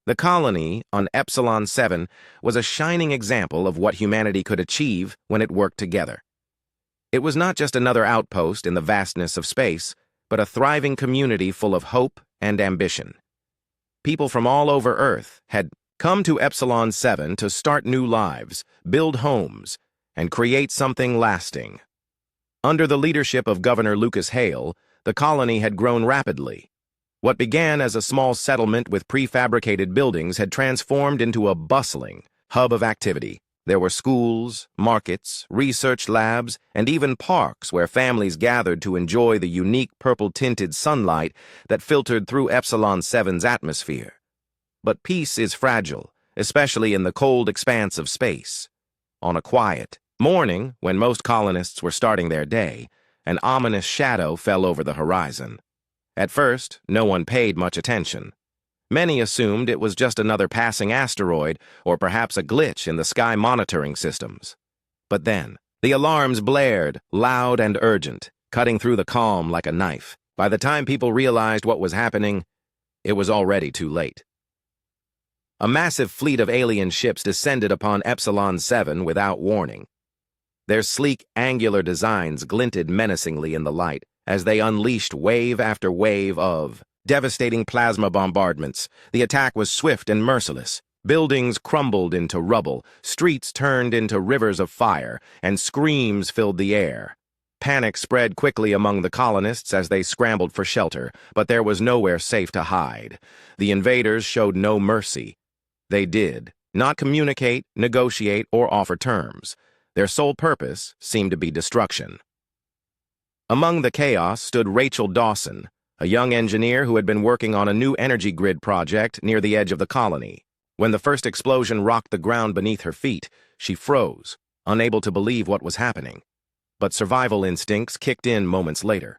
The colony on Epsilon 7 was a shining example of what humanity could achieve when it worked together. It was not just another outpost in the vastness of space, but a thriving community full of hope and ambition. People from all over Earth had come to Epsilon 7 to start new lives, build homes, and create something lasting. Under the leadership of Governor Lucas Hale, the colony had grown rapidly. What began as a small settlement with prefabricated buildings had transformed into a bustling hub of activity. There were schools, markets, research labs, and even parks where families gathered to enjoy the unique purple-tinted sunlight that filtered through Epsilon 7's atmosphere. But peace is fragile, especially in the cold expanse of space. On a quiet morning, when most colonists were starting their day, an ominous shadow fell over the horizon. At first, no one paid much attention. Many assumed it was just another passing asteroid or perhaps a glitch in the sky monitoring systems. But then, the alarms blared, loud and urgent, cutting through the calm like a knife. By the time people realized what was happening, it was already too late. A massive fleet of alien ships descended upon Epsilon 7 without warning. Their sleek, angular designs glinted menacingly in the light as they unleashed wave after wave of devastating plasma bombardments. The attack was swift and merciless. Buildings crumbled into rubble, streets turned into rivers of fire, and screams filled the air. Panic spread quickly among the colonists as they scrambled for shelter, but there was nowhere safe to hide. The invaders showed no mercy. They did not communicate, negotiate, or offer terms. Their sole purpose seemed to be destruction. Among the chaos stood Rachel Dawson, a young engineer who had been working on a new energy grid project near the edge of the colony. When the first explosion rocked the ground beneath her feet, she froze, unable to believe what was happening. But survival instincts kicked in moments later.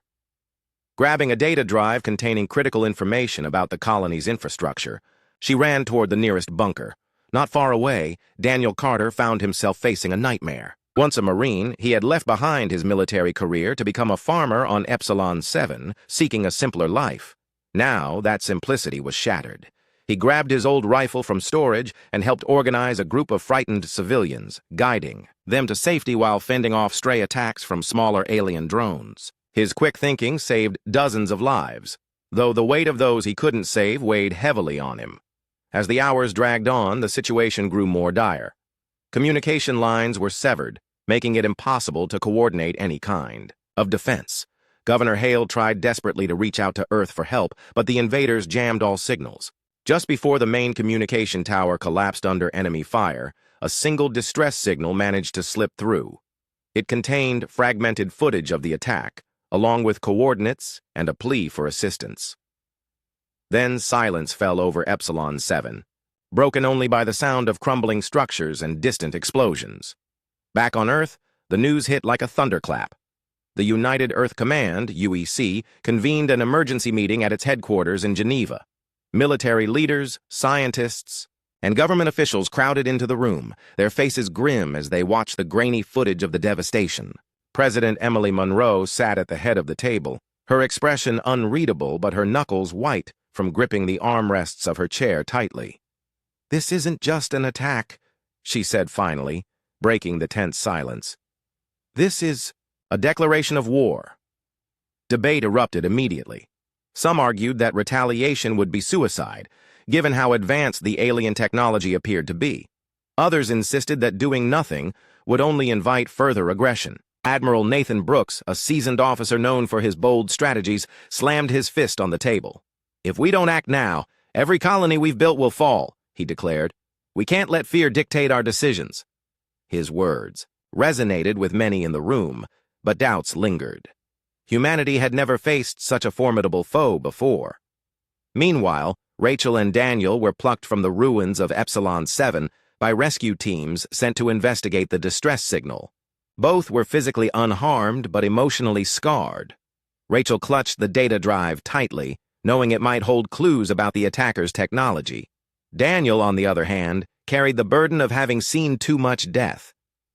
Grabbing a data drive containing critical information about the colony's infrastructure, she ran toward the nearest bunker. Not far away, Daniel Carter found himself facing a nightmare. Once a Marine, he had left behind his military career to become a farmer on Epsilon 7, seeking a simpler life. Now, that simplicity was shattered. He grabbed his old rifle from storage and helped organize a group of frightened civilians, guiding them to safety while fending off stray attacks from smaller alien drones. His quick thinking saved dozens of lives, though the weight of those he couldn't save weighed heavily on him. As the hours dragged on, the situation grew more dire. Communication lines were severed, making it impossible to coordinate any kind of defense. Governor Hale tried desperately to reach out to Earth for help, but the invaders jammed all signals. Just before the main communication tower collapsed under enemy fire, a single distress signal managed to slip through. It contained fragmented footage of the attack, along with coordinates and a plea for assistance. Then silence fell over Epsilon 7, broken only by the sound of crumbling structures and distant explosions. Back on Earth, the news hit like a thunderclap. The United Earth Command, UEC, convened an emergency meeting at its headquarters in Geneva. Military leaders, scientists, and government officials crowded into the room, their faces grim as they watched the grainy footage of the devastation. President Emily Monroe sat at the head of the table, her expression unreadable but her knuckles white from gripping the armrests of her chair tightly. "This isn't just an attack," she said finally, breaking the tense silence. "This is a declaration of war." Debate erupted immediately. Some argued that retaliation would be suicide, given how advanced the alien technology appeared to be. Others insisted that doing nothing would only invite further aggression. Admiral Nathan Brooks, a seasoned officer known for his bold strategies, slammed his fist on the table. "If we don't act now, every colony we've built will fall," he declared. "We can't let fear dictate our decisions." His words resonated with many in the room, but doubts lingered. Humanity had never faced such a formidable foe before. Meanwhile, Rachel and Daniel were plucked from the ruins of Epsilon 7 by rescue teams sent to investigate the distress signal. Both were physically unharmed but emotionally scarred. Rachel clutched the data drive tightly, knowing it might hold clues about the attacker's technology. Daniel, on the other hand, carried the burden of having seen too much death.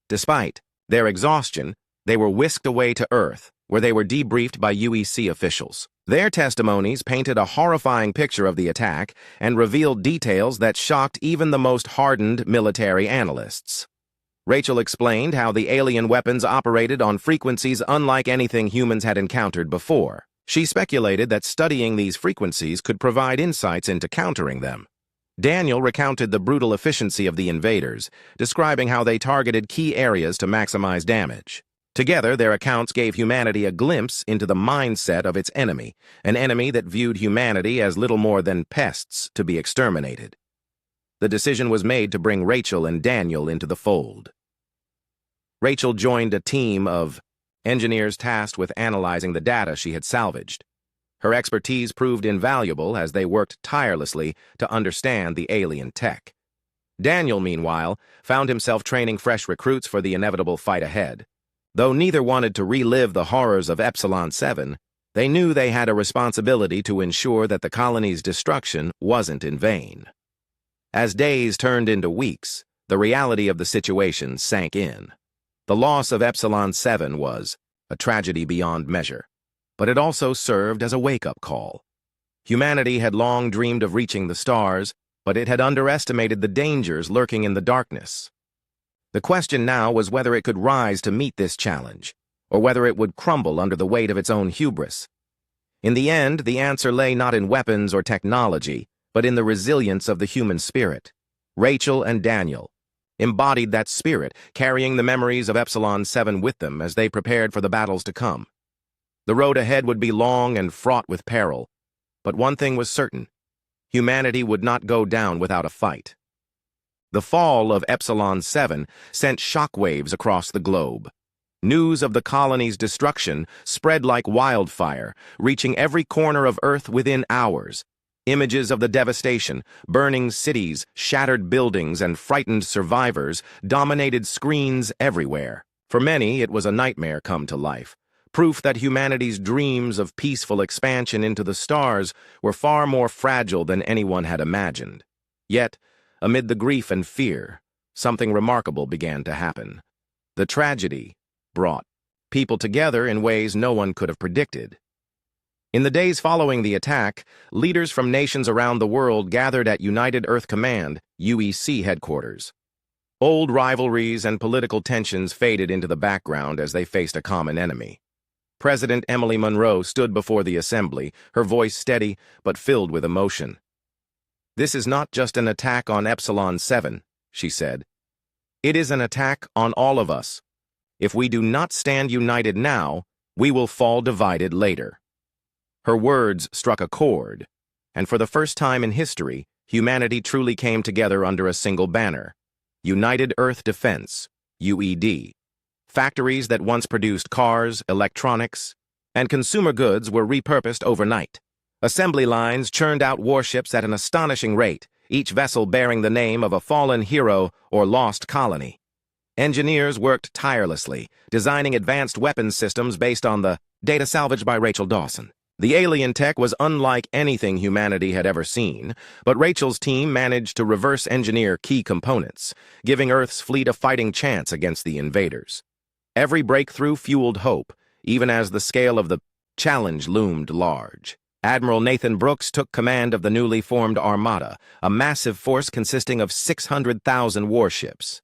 Despite their exhaustion, they were whisked away to Earth, where they were debriefed by UEC officials. Their testimonies painted a horrifying picture of the attack and revealed details that shocked even the most hardened military analysts. Rachel explained how the alien weapons operated on frequencies unlike anything humans had encountered before. She speculated that studying these frequencies could provide insights into countering them. Daniel recounted the brutal efficiency of the invaders, describing how they targeted key areas to maximize damage. Together, their accounts gave humanity a glimpse into the mindset of its enemy, an enemy that viewed humanity as little more than pests to be exterminated. The decision was made to bring Rachel and Daniel into the fold. Rachel joined a team of engineers tasked with analyzing the data she had salvaged. Her expertise proved invaluable as they worked tirelessly to understand the alien tech. Daniel, meanwhile, found himself training fresh recruits for the inevitable fight ahead. Though neither wanted to relive the horrors of Epsilon 7, they knew they had a responsibility to ensure that the colony's destruction wasn't in vain. As days turned into weeks, the reality of the situation sank in. The loss of Epsilon 7 was a tragedy beyond measure, but it also served as a wake-up call. Humanity had long dreamed of reaching the stars, but it had underestimated the dangers lurking in the darkness. The question now was whether it could rise to meet this challenge, or whether it would crumble under the weight of its own hubris. In the end, the answer lay not in weapons or technology, but in the resilience of the human spirit. Rachel and Daniel embodied that spirit, carrying the memories of Epsilon 7 with them as they prepared for the battles to come. The road ahead would be long and fraught with peril, but one thing was certain: humanity would not go down without a fight. The fall of Epsilon 7 sent shockwaves across the globe. News of the colony's destruction spread like wildfire, reaching every corner of Earth within hours. Images of the devastation, burning cities, shattered buildings, and frightened survivors dominated screens everywhere. For many, it was a nightmare come to life, proof that humanity's dreams of peaceful expansion into the stars were far more fragile than anyone had imagined. Yet, amid the grief and fear, something remarkable began to happen. The tragedy brought people together in ways no one could have predicted. In the days following the attack, leaders from nations around the world gathered at United Earth Command, UEC headquarters. Old rivalries and political tensions faded into the background as they faced a common enemy. President Emily Monroe stood before the assembly, her voice steady but filled with emotion. "This is not just an attack on Epsilon 7, she said. It is an attack on all of us. If we do not stand united now, we will fall divided later." Her words struck a chord, and for the first time in history, humanity truly came together under a single banner: United Earth Defense, UED. Factories that once produced cars, electronics, and consumer goods were repurposed overnight. Assembly lines churned out warships at an astonishing rate, each vessel bearing the name of a fallen hero or lost colony. Engineers worked tirelessly, designing advanced weapons systems based on the data salvaged by Rachel Dawson. The alien tech was unlike anything humanity had ever seen, but Rachel's team managed to reverse engineer key components, giving Earth's fleet a fighting chance against the invaders. Every breakthrough fueled hope, even as the scale of the challenge loomed large. Admiral Nathan Brooks took command of the newly formed Armada, a massive force consisting of 600,000 warships.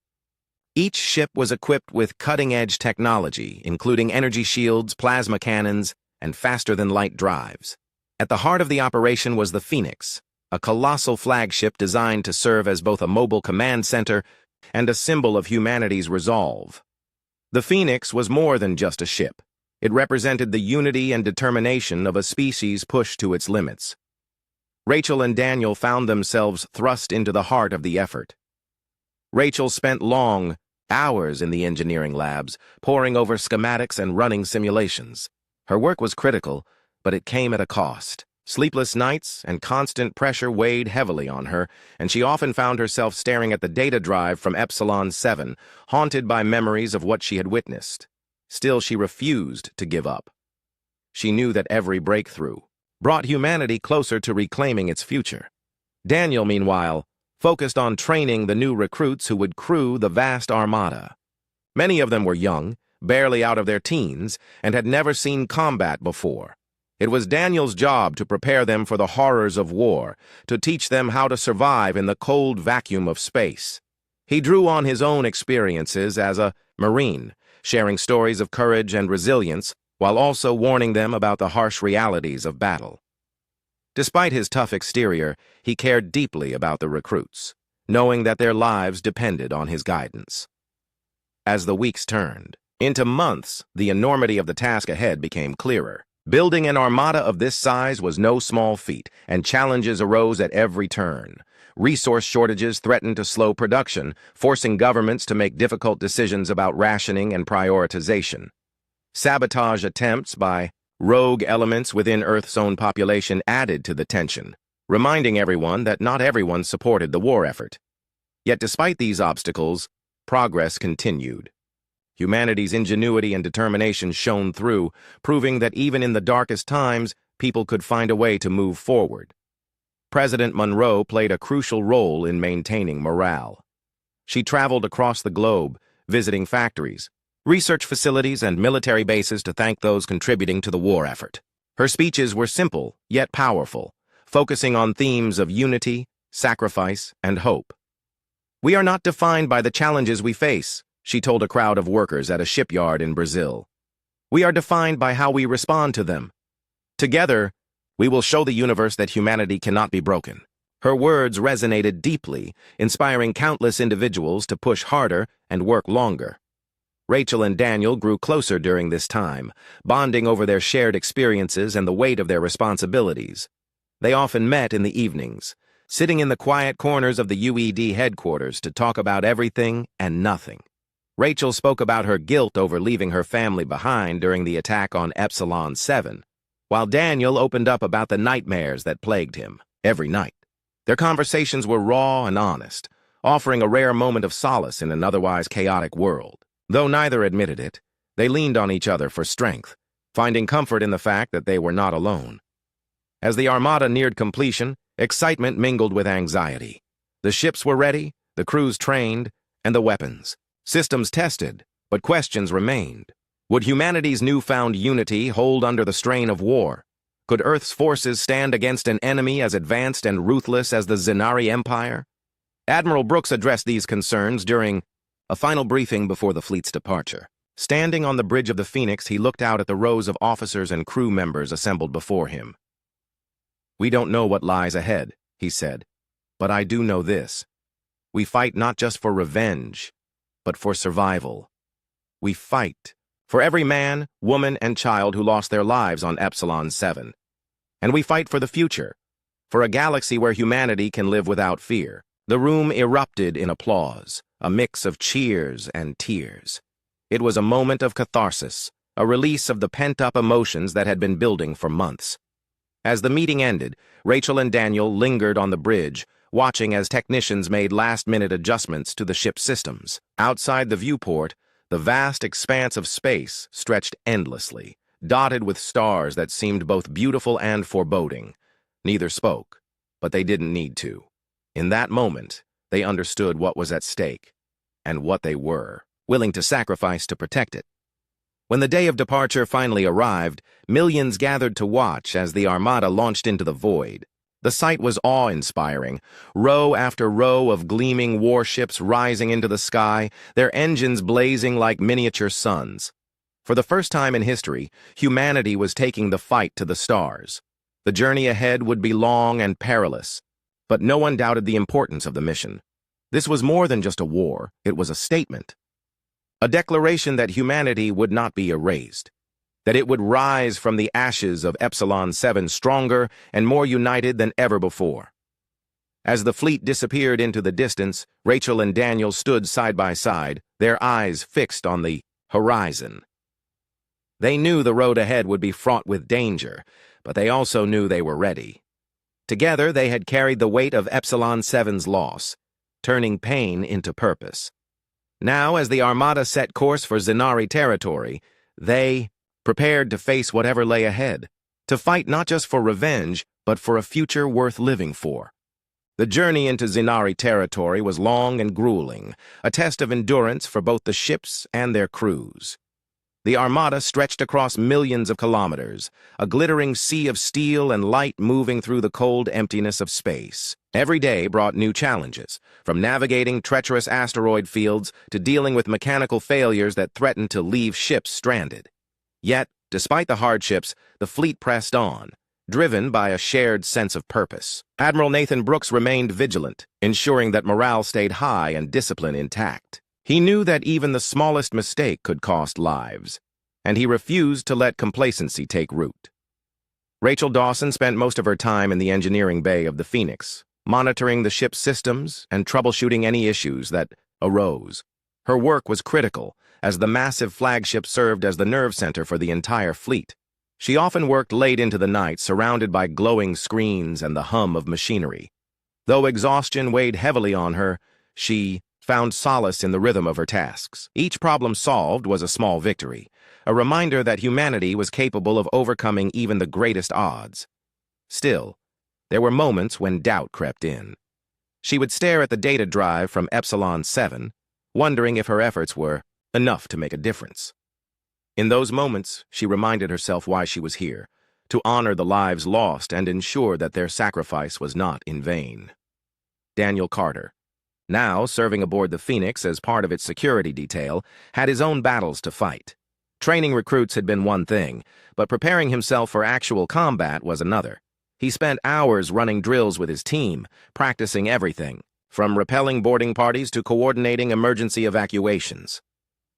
Each ship was equipped with cutting-edge technology, including energy shields, plasma cannons, and faster-than-light drives. At the heart of the operation was the Phoenix, a colossal flagship designed to serve as both a mobile command center and a symbol of humanity's resolve. The Phoenix was more than just a ship. It represented the unity and determination of a species pushed to its limits. Rachel and Daniel found themselves thrust into the heart of the effort. Rachel spent long hours in the engineering labs, poring over schematics and running simulations. Her work was critical, but it came at a cost. Sleepless nights and constant pressure weighed heavily on her, and she often found herself staring at the data drive from Epsilon 7, haunted by memories of what she had witnessed. Still, she refused to give up. She knew that every breakthrough brought humanity closer to reclaiming its future. Daniel, meanwhile, focused on training the new recruits who would crew the vast armada. Many of them were young, barely out of their teens, and had never seen combat before. It was Daniel's job to prepare them for the horrors of war, to teach them how to survive in the cold vacuum of space. He drew on his own experiences as a Marine, sharing stories of courage and resilience, while also warning them about the harsh realities of battle. Despite his tough exterior, he cared deeply about the recruits, knowing that their lives depended on his guidance. As the weeks turned into months, the enormity of the task ahead became clearer. Building an armada of this size was no small feat, and challenges arose at every turn. Resource shortages threatened to slow production, forcing governments to make difficult decisions about rationing and prioritization. Sabotage attempts by rogue elements within Earth's own population added to the tension, reminding everyone that not everyone supported the war effort. Yet despite these obstacles, progress continued. Humanity's ingenuity and determination shone through, proving that even in the darkest times, people could find a way to move forward. President Monroe played a crucial role in maintaining morale. She traveled across the globe, visiting factories, research facilities, and military bases to thank those contributing to the war effort. Her speeches were simple, yet powerful, focusing on themes of unity, sacrifice, and hope. "We are not defined by the challenges we face," she told a crowd of workers at a shipyard in Brazil. "We are defined by how we respond to them. Together, we will show the universe that humanity cannot be broken." Her words resonated deeply, inspiring countless individuals to push harder and work longer. Rachel and Daniel grew closer during this time, bonding over their shared experiences and the weight of their responsibilities. They often met in the evenings, sitting in the quiet corners of the UED headquarters to talk about everything and nothing. Rachel spoke about her guilt over leaving her family behind during the attack on Epsilon 7, while Daniel opened up about the nightmares that plagued him every night. Their conversations were raw and honest, offering a rare moment of solace in an otherwise chaotic world. Though neither admitted it, they leaned on each other for strength, finding comfort in the fact that they were not alone. As the armada neared completion, excitement mingled with anxiety. The ships were ready, the crews trained, and the weapons. Systems tested, but questions remained. Would humanity's newfound unity hold under the strain of war? Could Earth's forces stand against an enemy as advanced and ruthless as the Zenari Empire? Admiral Brooks addressed these concerns during a final briefing before the fleet's departure. Standing on the bridge of the Phoenix, he looked out at the rows of officers and crew members assembled before him. "We don't know what lies ahead," he said, "but I do know this. We fight not just for revenge, but for survival. We fight for every man, woman, and child who lost their lives on Epsilon 7. And we fight for the future, for a galaxy where humanity can live without fear." The room erupted in applause, a mix of cheers and tears. It was a moment of catharsis, a release of the pent-up emotions that had been building for months. As the meeting ended, Rachel and Daniel lingered on the bridge, watching as technicians made last-minute adjustments to the ship's systems. Outside the viewport, the vast expanse of space stretched endlessly, dotted with stars that seemed both beautiful and foreboding. Neither spoke, but they didn't need to. In that moment, they understood what was at stake, and what they were willing to sacrifice to protect it. When the day of departure finally arrived, millions gathered to watch as the armada launched into the void. The sight was awe-inspiring, row after row of gleaming warships rising into the sky, their engines blazing like miniature suns. For the first time in history, humanity was taking the fight to the stars. The journey ahead would be long and perilous, but no one doubted the importance of the mission. This was more than just a war, it was a statement. A declaration that humanity would not be erased, that it would rise from the ashes of Epsilon 7 stronger and more united than ever before. As the fleet disappeared into the distance, Rachel and Daniel stood side by side, their eyes fixed on the horizon. They knew the road ahead would be fraught with danger, but they also knew they were ready. Together, they had carried the weight of Epsilon 7's loss, turning pain into purpose. Now, as the Armada set course for Zenari territory, they prepared to face whatever lay ahead, to fight not just for revenge, but for a future worth living for. The journey into Zenari territory was long and grueling, a test of endurance for both the ships and their crews. The armada stretched across millions of kilometers, a glittering sea of steel and light moving through the cold emptiness of space. Every day brought new challenges, from navigating treacherous asteroid fields to dealing with mechanical failures that threatened to leave ships stranded. Yet, despite the hardships, the fleet pressed on, driven by a shared sense of purpose. Admiral Nathan Brooks remained vigilant, ensuring that morale stayed high and discipline intact. He knew that even the smallest mistake could cost lives, and he refused to let complacency take root. Rachel Dawson spent most of her time in the engineering bay of the Phoenix, monitoring the ship's systems and troubleshooting any issues that arose. Her work was critical, as the massive flagship served as the nerve center for the entire fleet. She often worked late into the night, surrounded by glowing screens and the hum of machinery. Though exhaustion weighed heavily on her, she found solace in the rhythm of her tasks. Each problem solved was a small victory, a reminder that humanity was capable of overcoming even the greatest odds. Still, there were moments when doubt crept in. She would stare at the data drive from Epsilon 7, wondering if her efforts were enough to make a difference. In those moments, she reminded herself why she was here, to honor the lives lost and ensure that their sacrifice was not in vain. Daniel Carter, now serving aboard the Phoenix as part of its security detail, had his own battles to fight. Training recruits had been one thing, but preparing himself for actual combat was another. He spent hours running drills with his team, practicing everything, from repelling boarding parties to coordinating emergency evacuations.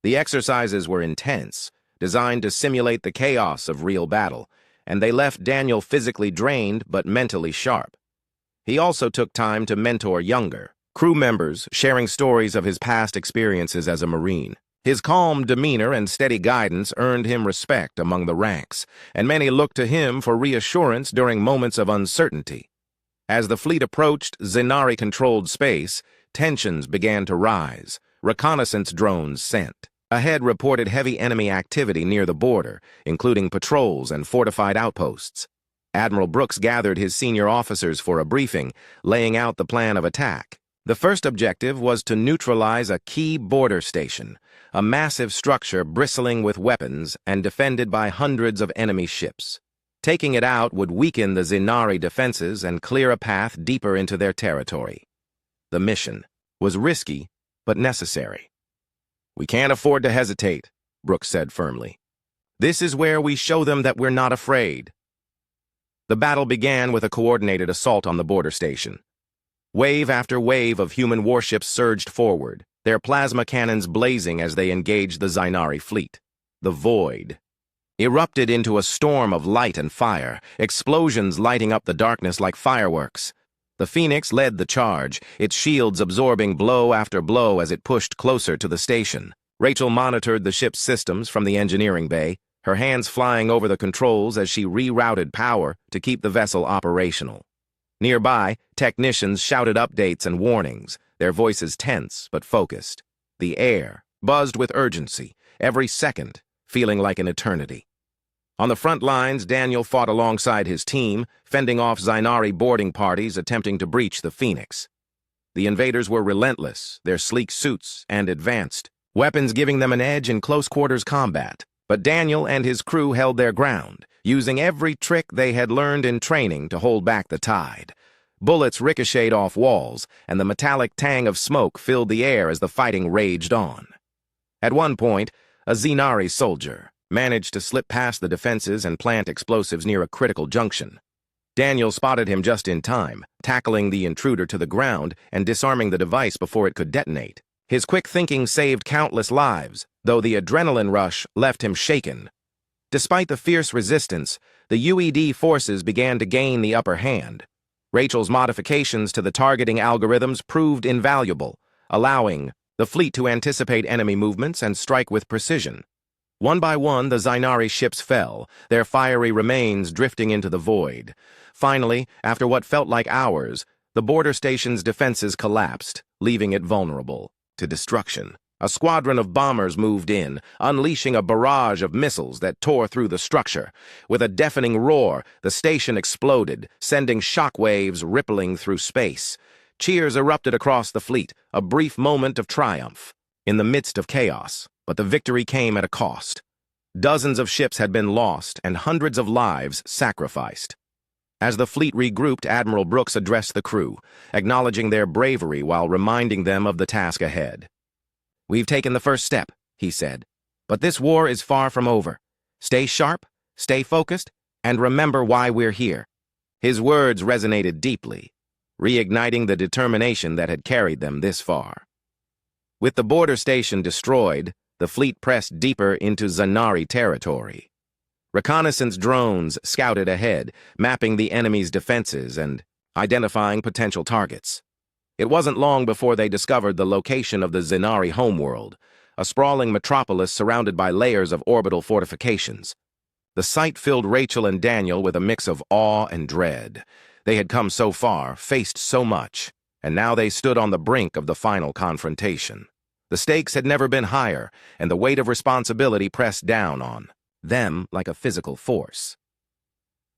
The exercises were intense, designed to simulate the chaos of real battle, and they left Daniel physically drained but mentally sharp. He also took time to mentor younger crew members, sharing stories of his past experiences as a Marine. His calm demeanor and steady guidance earned him respect among the ranks, and many looked to him for reassurance during moments of uncertainty. As the fleet approached Zenari-controlled space, tensions began to rise. Reconnaissance drones sent. Ahead reported heavy enemy activity near the border, including patrols and fortified outposts. Admiral Brooks gathered his senior officers for a briefing, laying out the plan of attack. The first objective was to neutralize a key border station, a massive structure bristling with weapons and defended by hundreds of enemy ships. Taking it out would weaken the Zenari defenses and clear a path deeper into their territory. The mission was risky, but necessary. "We can't afford to hesitate," Brooks said firmly. "This is where we show them that we're not afraid." The battle began with a coordinated assault on the border station. Wave after wave of human warships surged forward, their plasma cannons blazing as they engaged the Zenari fleet. The void erupted into a storm of light and fire, explosions lighting up the darkness like fireworks. The Phoenix led the charge, its shields absorbing blow after blow as it pushed closer to the station. Rachel monitored the ship's systems from the engineering bay, her hands flying over the controls as she rerouted power to keep the vessel operational. Nearby, technicians shouted updates and warnings, their voices tense but focused. The air buzzed with urgency, every second feeling like an eternity. On the front lines, Daniel fought alongside his team, fending off Zenari boarding parties attempting to breach the Phoenix. The invaders were relentless, their sleek suits and advanced, weapons giving them an edge in close-quarters combat. But Daniel and his crew held their ground, using every trick they had learned in training to hold back the tide. Bullets ricocheted off walls, and the metallic tang of smoke filled the air as the fighting raged on. At one point, a Zenari soldier managed to slip past the defenses and plant explosives near a critical junction. Daniel spotted him just in time, tackling the intruder to the ground and disarming the device before it could detonate. His quick thinking saved countless lives, though the adrenaline rush left him shaken. Despite the fierce resistance, the UED forces began to gain the upper hand. Rachel's modifications to the targeting algorithms proved invaluable, allowing the fleet to anticipate enemy movements and strike with precision. One by one, the Zenari ships fell, their fiery remains drifting into the void. Finally, after what felt like hours, the border station's defenses collapsed, leaving it vulnerable to destruction. A squadron of bombers moved in, unleashing a barrage of missiles that tore through the structure. With a deafening roar, the station exploded, sending shockwaves rippling through space. Cheers erupted across the fleet, a brief moment of triumph in the midst of chaos, but the victory came at a cost. Dozens of ships had been lost and hundreds of lives sacrificed. As the fleet regrouped, Admiral Brooks addressed the crew, acknowledging their bravery while reminding them of the task ahead. "We've taken the first step," he said, "but this war is far from over. Stay sharp, stay focused, and remember why we're here." His words resonated deeply, reigniting the determination that had carried them this far. With the border station destroyed, the fleet pressed deeper into Zanari territory. Reconnaissance drones scouted ahead, mapping the enemy's defenses and identifying potential targets. It wasn't long before they discovered the location of the Zanari homeworld, a sprawling metropolis surrounded by layers of orbital fortifications. The sight filled Rachel and Daniel with a mix of awe and dread. They had come so far, faced so much, and now they stood on the brink of the final confrontation. The stakes had never been higher, and the weight of responsibility pressed down on them like a physical force.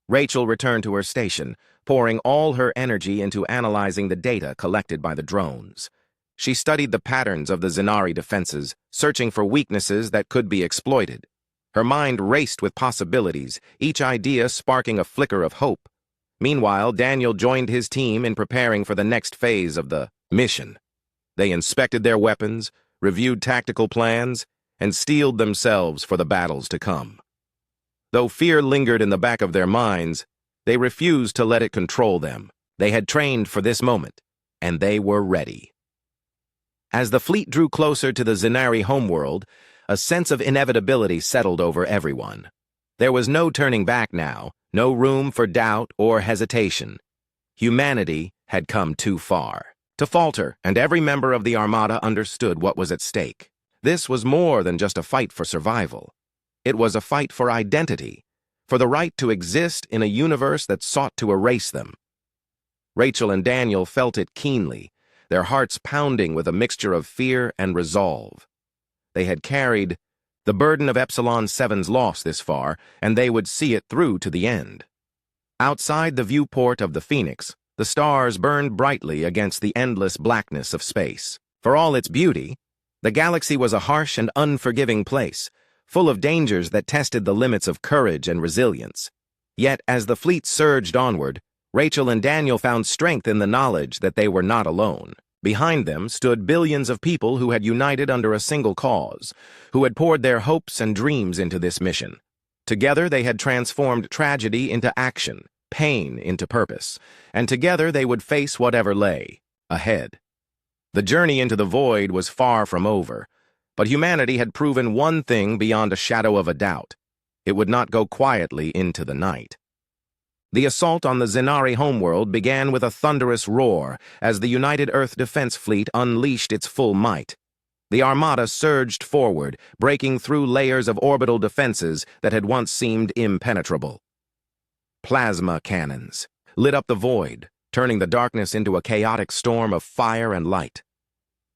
Rachel returned to her station, pouring all her energy into analyzing the data collected by the drones. She studied the patterns of the Zanari defenses, searching for weaknesses that could be exploited. Her mind raced with possibilities, each idea sparking a flicker of hope. Meanwhile, Daniel joined his team in preparing for the next phase of the mission. They inspected their weapons, reviewed tactical plans, and steeled themselves for the battles to come. Though fear lingered in the back of their minds, they refused to let it control them. They had trained for this moment, and they were ready. As the fleet drew closer to the Zanari homeworld, a sense of inevitability settled over everyone. There was no turning back now, no room for doubt or hesitation. Humanity had come too far to falter, and every member of the Armada understood what was at stake. This was more than just a fight for survival. It was a fight for identity, for the right to exist in a universe that sought to erase them. Rachel and Daniel felt it keenly, their hearts pounding with a mixture of fear and resolve. They had carried the burden of Epsilon 7's loss this far, and they would see it through to the end. Outside the viewport of the Phoenix, the stars burned brightly against the endless blackness of space. For all its beauty, the galaxy was a harsh and unforgiving place, full of dangers that tested the limits of courage and resilience. Yet, as the fleet surged onward, Rachel and Daniel found strength in the knowledge that they were not alone. Behind them stood billions of people who had united under a single cause, who had poured their hopes and dreams into this mission. Together they had transformed tragedy into action, pain into purpose, and together they would face whatever lay ahead. The journey into the void was far from over, but humanity had proven one thing beyond a shadow of a doubt. It would not go quietly into the night. The assault on the Zanari homeworld began with a thunderous roar as the United Earth Defense Fleet unleashed its full might. The Armada surged forward, breaking through layers of orbital defenses that had once seemed impenetrable. Plasma cannons lit up the void, turning the darkness into a chaotic storm of fire and light.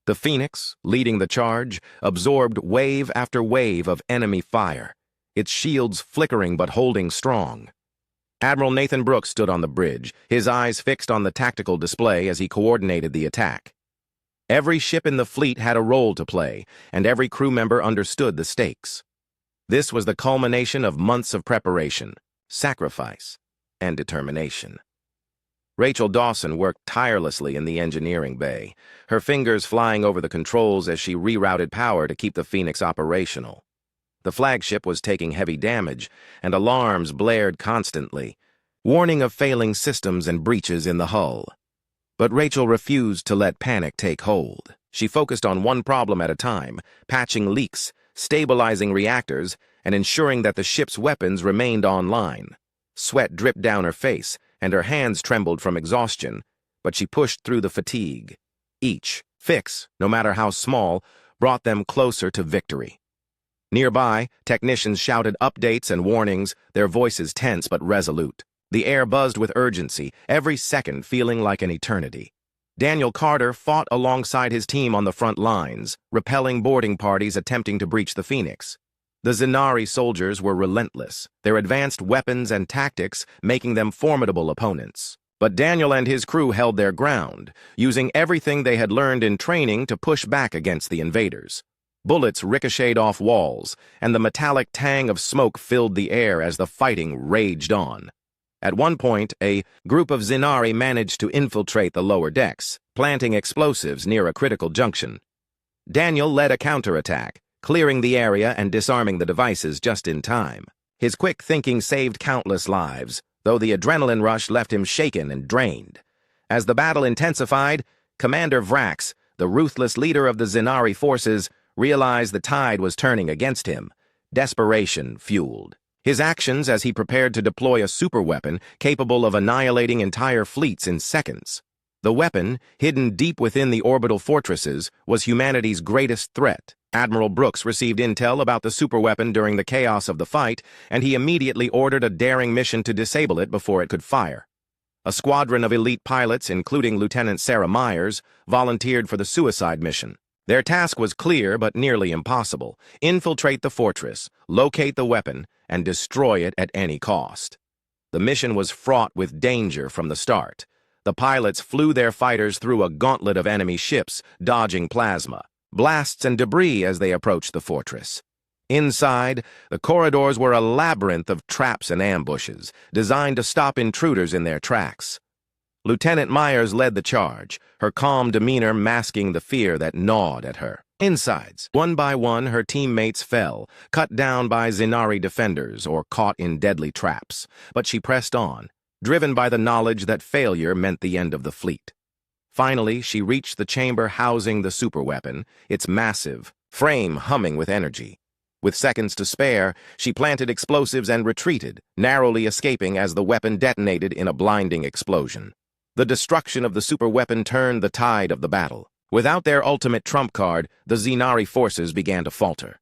The Phoenix, leading the charge, absorbed wave after wave of enemy fire, its shields flickering but holding strong. Admiral Nathan Brooks stood on the bridge, his eyes fixed on the tactical display as he coordinated the attack. Every ship in the fleet had a role to play, and every crew member understood the stakes. This was the culmination of months of preparation, sacrifice, and determination. Rachel Dawson worked tirelessly in the engineering bay, her fingers flying over the controls as she rerouted power to keep the Phoenix operational. The flagship was taking heavy damage, and alarms blared constantly, warning of failing systems and breaches in the hull. But Rachel refused to let panic take hold. She focused on one problem at a time, patching leaks, stabilizing reactors, and ensuring that the ship's weapons remained online. Sweat dripped down her face, and her hands trembled from exhaustion, but she pushed through the fatigue. Each fix, no matter how small, brought them closer to victory. Nearby, technicians shouted updates and warnings, their voices tense but resolute. The air buzzed with urgency, every second feeling like an eternity. Daniel Carter fought alongside his team on the front lines, repelling boarding parties attempting to breach the Phoenix. The Zanari soldiers were relentless, their advanced weapons and tactics making them formidable opponents. But Daniel and his crew held their ground, using everything they had learned in training to push back against the invaders. Bullets ricocheted off walls, and the metallic tang of smoke filled the air as the fighting raged on. At one point, a group of Zinari managed to infiltrate the lower decks, planting explosives near a critical junction. Daniel led a counterattack, clearing the area and disarming the devices just in time. His quick thinking saved countless lives, though the adrenaline rush left him shaken and drained. As the battle intensified, Commander Vrax, the ruthless leader of the Zinari forces, realized the tide was turning against him. Desperation fueled his actions as he prepared to deploy a superweapon capable of annihilating entire fleets in seconds. The weapon, hidden deep within the orbital fortresses, was humanity's greatest threat. Admiral Brooks received intel about the superweapon during the chaos of the fight, and he immediately ordered a daring mission to disable it before it could fire. A squadron of elite pilots, including Lieutenant Sarah Myers, volunteered for the suicide mission. Their task was clear but nearly impossible: infiltrate the fortress, locate the weapon, and destroy it at any cost. The mission was fraught with danger from the start. The pilots flew their fighters through a gauntlet of enemy ships, dodging plasma, blasts, and debris as they approached the fortress. Inside, the corridors were a labyrinth of traps and ambushes, designed to stop intruders in their tracks. Lieutenant Myers led the charge, her calm demeanor masking the fear that gnawed at her insides. One by one, her teammates fell, cut down by Zinari defenders or caught in deadly traps, but she pressed on, driven by the knowledge that failure meant the end of the fleet. Finally, she reached the chamber housing the superweapon, its massive frame humming with energy. With seconds to spare, she planted explosives and retreated, narrowly escaping as the weapon detonated in a blinding explosion. The destruction of the superweapon turned the tide of the battle. Without their ultimate trump card, the Zinari forces began to falter.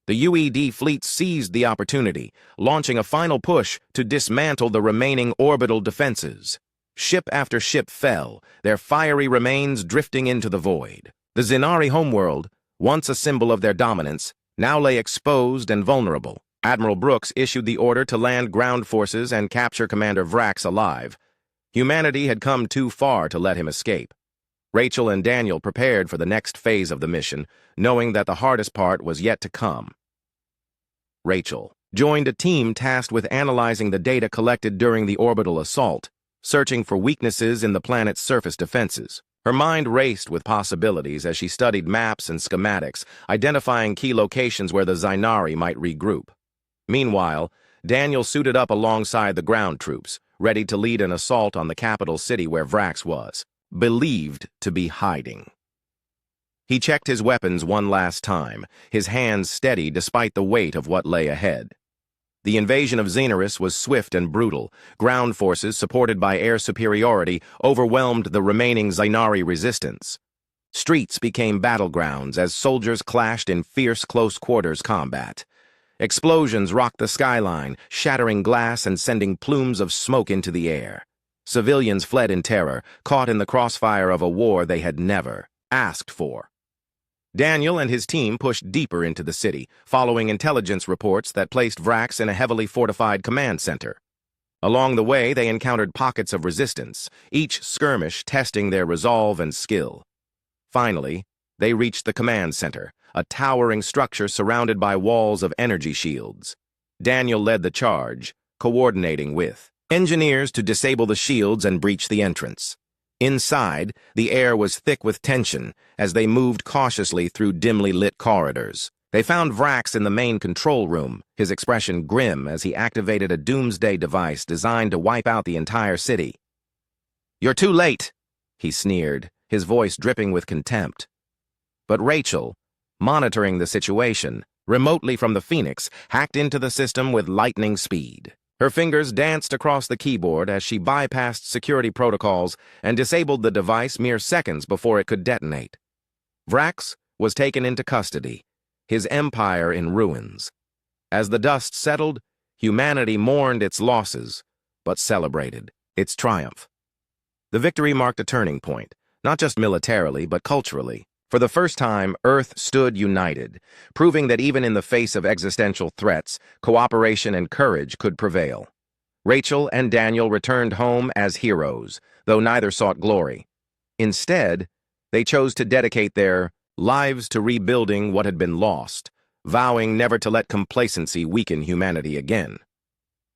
The UED fleet seized the opportunity, launching a final push to dismantle the remaining orbital defenses. Ship after ship fell, their fiery remains drifting into the void. The Zinari homeworld, once a symbol of their dominance, now lay exposed and vulnerable. Admiral Brooks issued the order to land ground forces and capture Commander Vrax alive. Humanity had come too far to let him escape. Rachel and Daniel prepared for the next phase of the mission, knowing that the hardest part was yet to come. Rachel joined a team tasked with analyzing the data collected during the orbital assault, searching for weaknesses in the planet's surface defenses. Her mind raced with possibilities as she studied maps and schematics, identifying key locations where the Zinari might regroup. Meanwhile, Daniel suited up alongside the ground troops, ready to lead an assault on the capital city where Vrax was believed to be hiding. He checked his weapons one last time, his hands steady despite the weight of what lay ahead. The invasion of Xenorus was swift and brutal. Ground forces, supported by air superiority, overwhelmed the remaining Zinari resistance. Streets became battlegrounds as soldiers clashed in fierce close-quarters combat. Explosions rocked the skyline, shattering glass and sending plumes of smoke into the air. Civilians fled in terror, caught in the crossfire of a war they had never asked for. Daniel and his team pushed deeper into the city, following intelligence reports that placed Vrax in a heavily fortified command center. Along the way, they encountered pockets of resistance, each skirmish testing their resolve and skill. Finally, they reached the command center, a towering structure surrounded by walls of energy shields. Daniel led the charge, coordinating with engineers to disable the shields and breach the entrance. Inside, the air was thick with tension as they moved cautiously through dimly lit corridors. They found Vrax in the main control room, his expression grim as he activated a doomsday device designed to wipe out the entire city. "You're too late," he sneered, his voice dripping with contempt. But Rachel, monitoring the situation, remotely from the Phoenix, hacked into the system with lightning speed. Her fingers danced across the keyboard as she bypassed security protocols and disabled the device mere seconds before it could detonate. Vrax was taken into custody, his empire in ruins. As the dust settled, humanity mourned its losses, but celebrated its triumph. The victory marked a turning point, not just militarily, but culturally. For the first time, Earth stood united, proving that even in the face of existential threats, cooperation and courage could prevail. Rachel and Daniel returned home as heroes, though neither sought glory. Instead, they chose to dedicate their lives to rebuilding what had been lost, vowing never to let complacency weaken humanity again.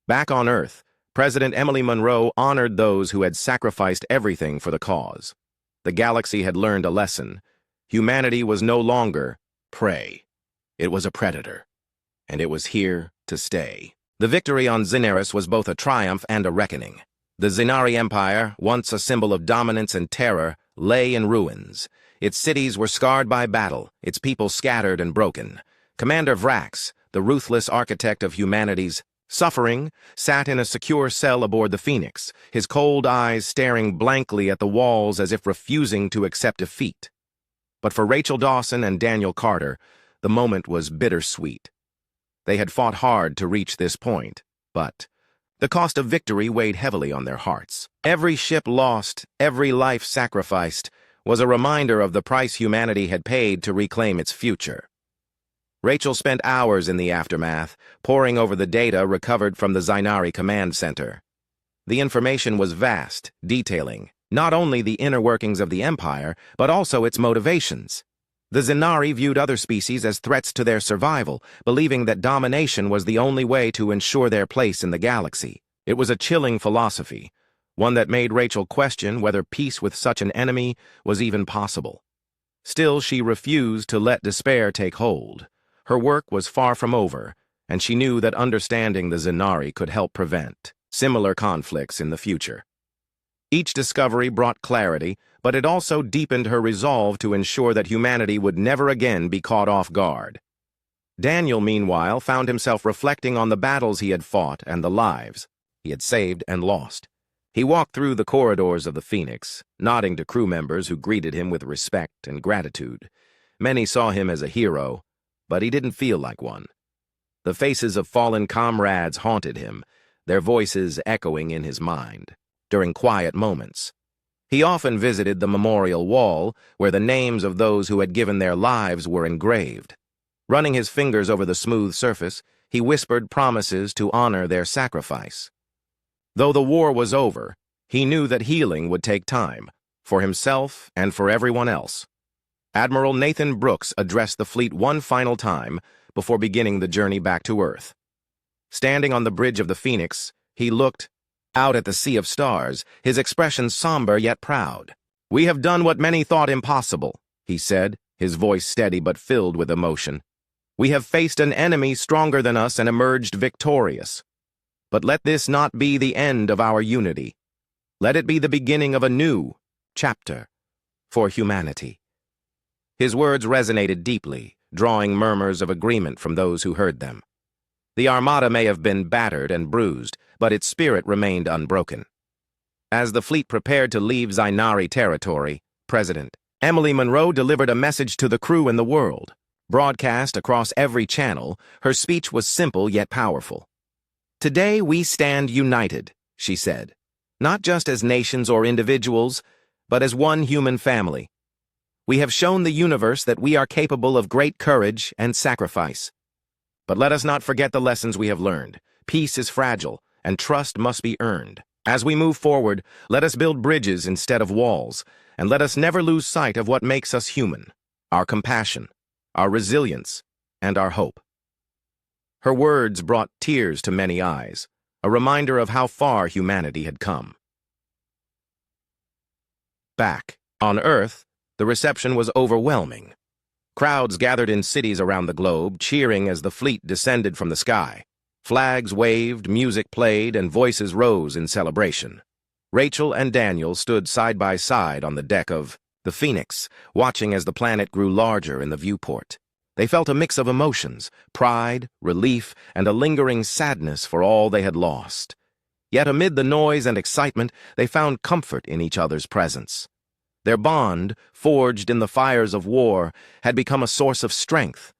Back on Earth, President Emily Monroe honored those who had sacrificed everything for the cause. The galaxy had learned a lesson. Humanity was no longer prey. It was a predator, and it was here to stay. The victory on Xenaris was both a triumph and a reckoning. The Xenari Empire, once a symbol of dominance and terror, lay in ruins. Its cities were scarred by battle, its people scattered and broken. Commander Vrax, the ruthless architect of humanity's suffering, sat in a secure cell aboard the Phoenix, his cold eyes staring blankly at the walls as if refusing to accept defeat. But for Rachel Dawson and Daniel Carter, the moment was bittersweet. They had fought hard to reach this point, but the cost of victory weighed heavily on their hearts. Every ship lost, every life sacrificed, was a reminder of the price humanity had paid to reclaim its future. Rachel spent hours in the aftermath, poring over the data recovered from the Xenari Command Center. The information was vast, detailing not only the inner workings of the Empire, but also its motivations. The Xenari viewed other species as threats to their survival, believing that domination was the only way to ensure their place in the galaxy. It was a chilling philosophy, one that made Rachel question whether peace with such an enemy was even possible. Still, she refused to let despair take hold. Her work was far from over, and she knew that understanding the Xenari could help prevent similar conflicts in the future. Each discovery brought clarity, but it also deepened her resolve to ensure that humanity would never again be caught off guard. Daniel, meanwhile, found himself reflecting on the battles he had fought and the lives he had saved and lost. He walked through the corridors of the Phoenix, nodding to crew members who greeted him with respect and gratitude. Many saw him as a hero, but he didn't feel like one. The faces of fallen comrades haunted him, their voices echoing in his mind. During quiet moments, he often visited the memorial wall where the names of those who had given their lives were engraved. Running his fingers over the smooth surface, he whispered promises to honor their sacrifice. Though the war was over, he knew that healing would take time, for himself and for everyone else. Admiral Nathan Brooks addressed the fleet one final time before beginning the journey back to Earth. Standing on the bridge of the Phoenix, he looked out at the sea of stars, his expression somber yet proud. "We have done what many thought impossible," he said, his voice steady but filled with emotion. "We have faced an enemy stronger than us and emerged victorious. But let this not be the end of our unity. Let it be the beginning of a new chapter for humanity." His words resonated deeply, drawing murmurs of agreement from those who heard them. The Armada may have been battered and bruised, but its spirit remained unbroken. As the fleet prepared to leave Xenari territory, President Emily Monroe delivered a message to the crew and the world. Broadcast across every channel, her speech was simple yet powerful. "Today we stand united," she said, "not just as nations or individuals, but as one human family. We have shown the universe that we are capable of great courage and sacrifice. But let us not forget the lessons we have learned. Peace is fragile, and trust must be earned. As we move forward, let us build bridges instead of walls, and let us never lose sight of what makes us human: our compassion, our resilience, and our hope." Her words brought tears to many eyes, a reminder of how far humanity had come. Back on Earth, the reception was overwhelming. Crowds gathered in cities around the globe, cheering as the fleet descended from the sky. Flags waved, music played, and voices rose in celebration. Rachel and Daniel stood side by side on the deck of the Phoenix, watching as the planet grew larger in the viewport. They felt a mix of emotions: pride, relief, and a lingering sadness for all they had lost. Yet amid the noise and excitement, they found comfort in each other's presence. Their bond, forged in the fires of war, had become a source of strength,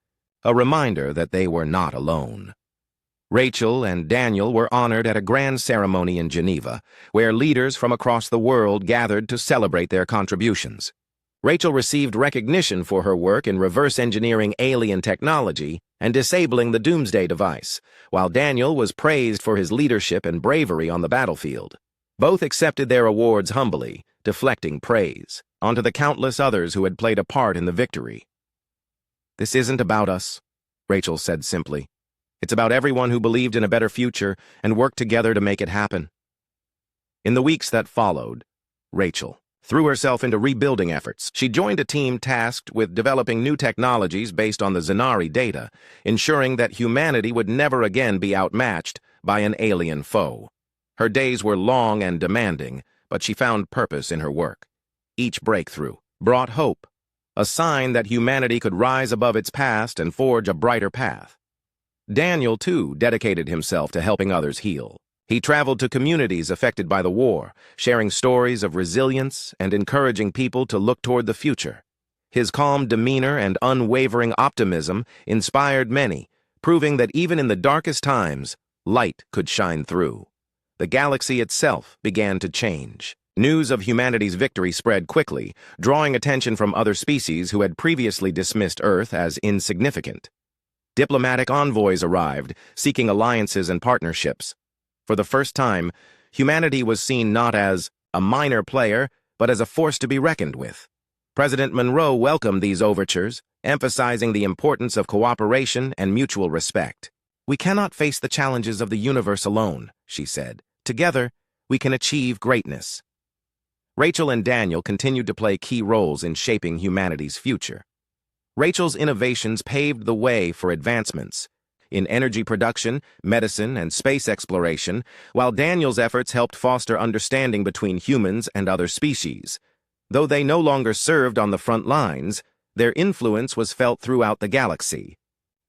a reminder that they were not alone. Rachel and Daniel were honored at a grand ceremony in Geneva, where leaders from across the world gathered to celebrate their contributions. Rachel received recognition for her work in reverse engineering alien technology and disabling the Doomsday device, while Daniel was praised for his leadership and bravery on the battlefield. Both accepted their awards humbly, deflecting praise onto the countless others who had played a part in the victory. "This isn't about us," Rachel said simply. "It's about everyone who believed in a better future and worked together to make it happen." In the weeks that followed, Rachel threw herself into rebuilding efforts. She joined a team tasked with developing new technologies based on the Zenari data, ensuring that humanity would never again be outmatched by an alien foe. Her days were long and demanding, but she found purpose in her work. Each breakthrough brought hope, a sign that humanity could rise above its past and forge a brighter path. Daniel, too, dedicated himself to helping others heal. He traveled to communities affected by the war, sharing stories of resilience and encouraging people to look toward the future. His calm demeanor and unwavering optimism inspired many, proving that even in the darkest times, light could shine through. The galaxy itself began to change. News of humanity's victory spread quickly, drawing attention from other species who had previously dismissed Earth as insignificant. Diplomatic envoys arrived, seeking alliances and partnerships. For the first time, humanity was seen not as a minor player, but as a force to be reckoned with. President Monroe welcomed these overtures, emphasizing the importance of cooperation and mutual respect. "We cannot face the challenges of the universe alone," she said. "Together, we can achieve greatness." Rachel and Daniel continued to play key roles in shaping humanity's future. Rachel's innovations paved the way for advancements in energy production, medicine, and space exploration, while Daniel's efforts helped foster understanding between humans and other species. Though they no longer served on the front lines, their influence was felt throughout the galaxy.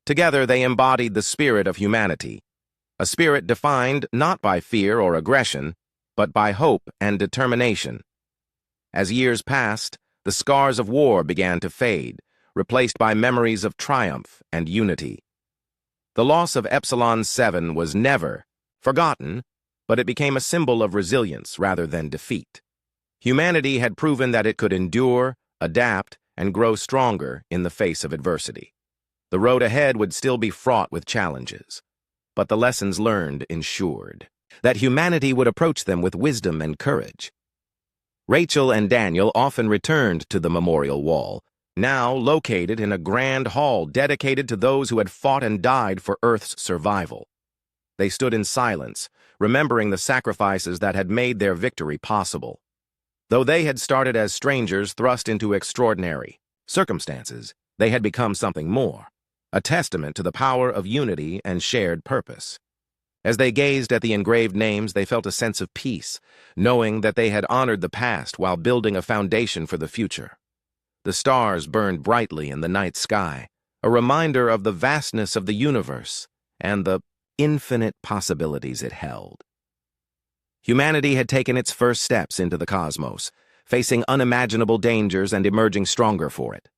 Together, they embodied the spirit of humanity, a spirit defined not by fear or aggression, but by hope and determination. As years passed, the scars of war began to fade, replaced by memories of triumph and unity. The loss of Epsilon 7 was never forgotten, but it became a symbol of resilience rather than defeat. Humanity had proven that it could endure, adapt, and grow stronger in the face of adversity. The road ahead would still be fraught with challenges, but the lessons learned ensured that humanity would approach them with wisdom and courage. Rachel and Daniel often returned to the memorial wall, now located in a grand hall dedicated to those who had fought and died for Earth's survival. They stood in silence, remembering the sacrifices that had made their victory possible. Though they had started as strangers thrust into extraordinary circumstances, they had become something more, a testament to the power of unity and shared purpose. As they gazed at the engraved names, they felt a sense of peace, knowing that they had honored the past while building a foundation for the future. The stars burned brightly in the night sky, a reminder of the vastness of the universe and the infinite possibilities it held. Humanity had taken its first steps into the cosmos, facing unimaginable dangers and emerging stronger for it.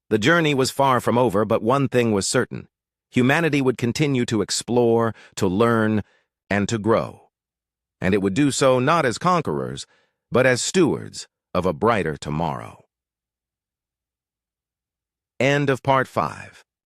The journey was far from over, but one thing was certain: humanity would continue to explore, to learn, and to grow. And it would do so not as conquerors, but as stewards of a brighter tomorrow. End of Part 5.